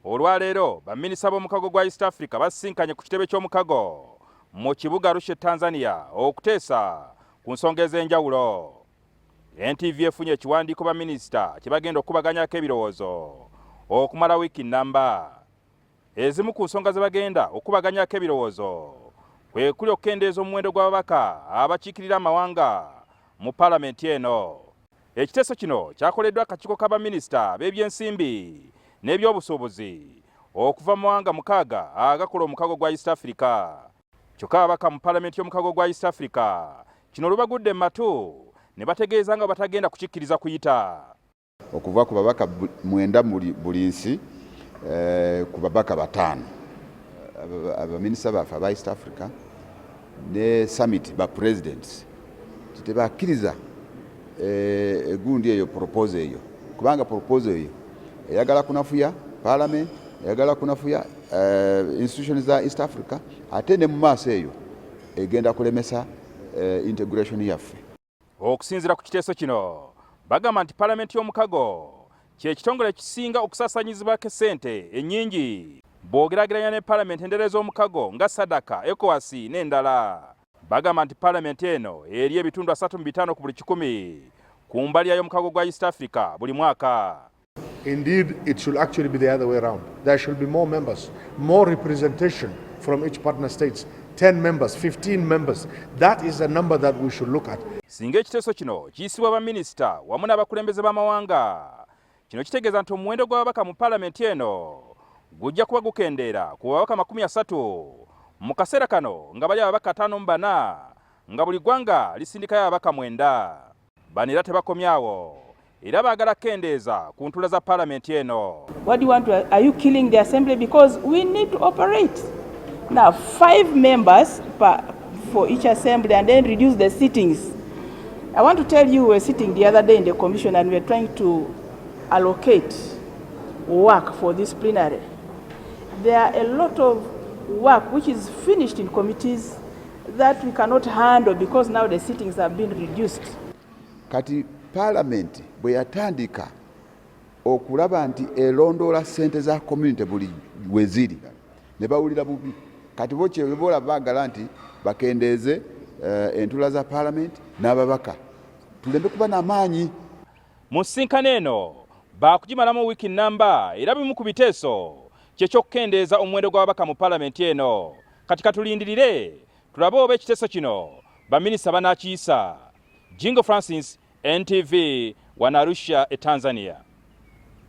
Olwaleero baminisita b'omukago gwa East Africa basinkanye ku kitebe ky'omukago mu kibuga Arusha Tanzania okuteesa ku nsonga ez'enjawulo. NTV efunye ekiwandiiko baminisita kye bagenda okubaganyako ebirowoozo okumala wiiki nnamba. Ezimu ku nsonga ze bagenda okubaganyako ebirowoozo kwe kuli okukendeeza omuwendo gw'ababaka abakiikirira amawanga mu paalamenti eno. Ekiteeso kino kyakoleddwa akakiiko k'abaminisita b'ebyensimbi n'ebyobusuubuzi okuva mu mawanga 6 agakola omukago gwa East Africa. Kyokka ababaka mu paalamenti y'omukago gwa East Africa kino lubagudde mu matu ne bategeeza nga batagenda kukikkiriza kuyita. Okuva ku babaka 9 buli nsi ku babaka 5 abaminisita baffe aba East Africa ne summit ba presidents tebakkiriza egundi eyo proposal eyo kubanga proposal eyo eyagala kunafuya parliament eyagala kunafuya institutions za East Africa ate ne mu maaso eyo egenda kulemesa integration yaffe. Okusinziira ku kiteeso kino bagamba nti paalamenti y'omukago kye kitongole ekisinga okusaasanyizibwako ssente ennyingi bw'ogeraageranya ne paalamenti endala z'omukago nga Sadaka, ECOWAS n'endala. Bagamba nti paalamenti eno eri ebitundu 3.5 ku buli 100 ku mbali y'omukago gwa East Africa buli mwaka. Indeed, it should actually be the other way around. There should be more members, more representation from each partner states. 10 members, 15 members. That is a number that we should look at. Singa ekiteeso kino kiyisibwa baminisita wamu n'abakulembeze b'amawanga, kino kitegeeza nti omuwendo gw'ababaka mu paalamenti eno gujja kuba gukendeera ku babaka 30 mu kaseera kano nga bali ababaka 54 nga buli ggwanga lisindikayo ababaka 9. Bano era tebakomyawo era baagala kendeeza ku ntula za paalamenti eno. What do you want to, are you killing the assembly? Because we need to operate. Now 5 members for each assembly and then reduce the sittings. I want to tell you, we were sitting the other day in the commission and we were trying to allocate work for this plenary. There are a lot of work which is finished in committees that we cannot handle because now the sittings have been reduced. Kati parliament bwe yatandika okulaba nti elondoola ssente za community buli weziri ne bawulira bubi. Kati bo kyebola baagala nti bakendeeze entula za parliament n'ababaka tulembe kuba n'amaanyi. Mu nsinkano eno baakugimalamu wiiki nnamba era bimu ku biteeso ky'ekyokukendeeza omuwendo gw'ababaka mu paalamenti eno. Kati katulindirire tulabe oba ekiteeso kino baminisita banaakiyisa. Jingo Francis, NTV, Arusha, Tanzania.